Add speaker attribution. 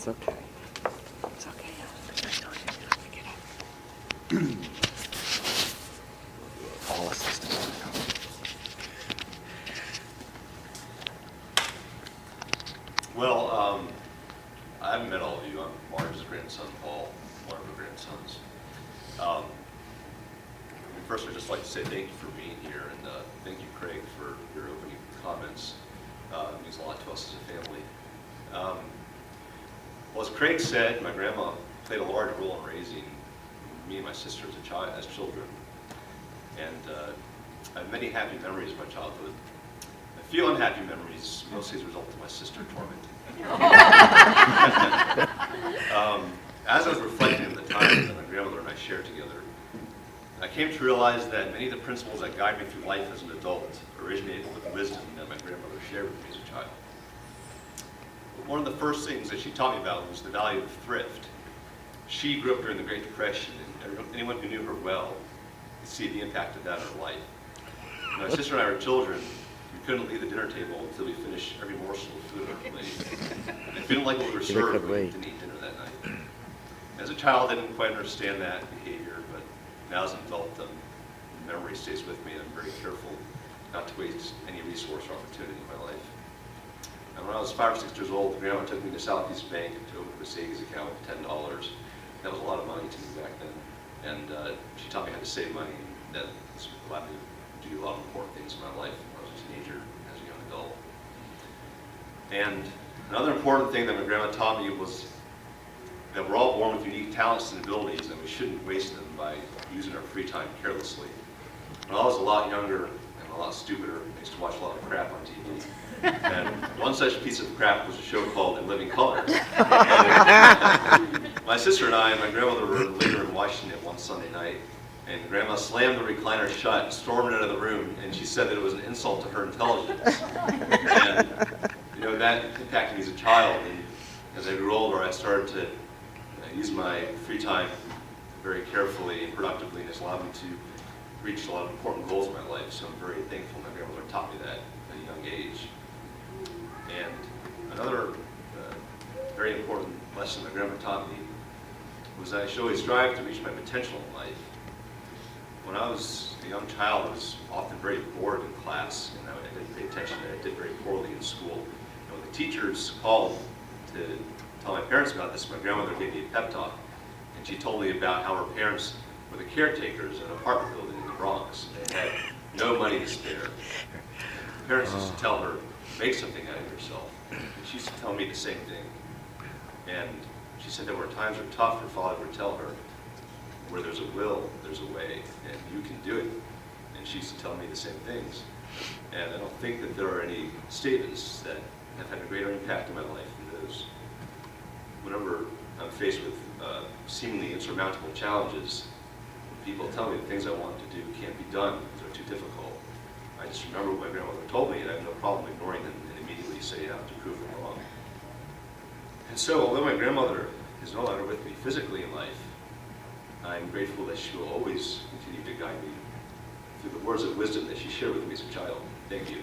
Speaker 1: It's okay. It's okay. All assistants.
Speaker 2: Well, I haven't met all of you. I'm Marge's grandson, Paul, one of her grandsons. First, I'd just like to say thank you for being here, and thank you, Craig, for your opening comments. It means a lot to us as a family. Well, as Craig said, my grandma played a large role in raising me and my sister as children. And I have many happy memories of my childhood. A few unhappy memories, mostly as a result of my sister tormenting me. As I was reflecting on the time that my grandmother and I shared together, I came to realize that many of the principles that guide me through life as an adult originated with wisdom that my grandmother shared with me as a child. One of the first things that she taught me about was the value of thrift. She grew up during the Great Depression, and anyone who knew her well could see the impact of that on her life. When my sister and I were children, we couldn't leave the dinner table until we finished every morsel of food on our plate. And if we didn't like what we were served, we didn't eat dinner that night. As a child, I didn't quite understand that behavior, but now as an adult, the memory stays with me, and I'm very careful not to waste any resource or opportunity in my life. And when I was 5 or 6 years old, Grandma took me to Southeast Bank to open a savings account with $10. That was a lot of money to me back then. And she taught me how to save money, and that allowed me to do a lot of important things in my life when I was a teenager, as a young adult. And another important thing that my grandma taught me was that we're all born with unique talents and abilities, and we shouldn't waste them by using our free time carelessly. When I was a lot younger and a lot stupider, I used to watch a lot of crap on TV. And one such piece of crap was a show called In Living Color. My sister and I and my grandmother were later in Washington one Sunday night, and Grandma slammed the recliner shut, stormed out of the room, and she said that it was an insult to her intelligence. And that impacted me as a child. And as I grew older, I started to use my free time very carefully and productively, and it's allowed me to reach a lot of important goals in my life. So I'm very thankful my grandmother taught me that at a young age. And another very important lesson my grandma taught me was that I should always strive to reach my potential in life. When I was a young child, I was often very bored in class, and I didn't pay attention, and I did very poorly in school. And when the teachers called to tell my parents about this, my grandmother gave me a pep talk, and she told me about how her parents were the caretakers in an apartment building in the Bronx. They had no money to spare. The parents used to tell her, make something out of yourself. And she used to tell me the same thing. And she said that when times are tough, her father would tell her, where there's a will, there's a way, and you can do it. And she used to tell me the same things. And I don't think that there are any statements that have had a greater impact in my life than those. Whenever I'm faced with seemingly insurmountable challenges, people tell me the things I want to do can't be done because they're too difficult. I just remember what my grandmother told me, and I have no problem ignoring them and immediately setting out to prove them wrong. And so, although my grandmother is no longer with me physically in life, I'm grateful that she will always continue to guide me through the words of wisdom that she shared with me as a child. Thank you.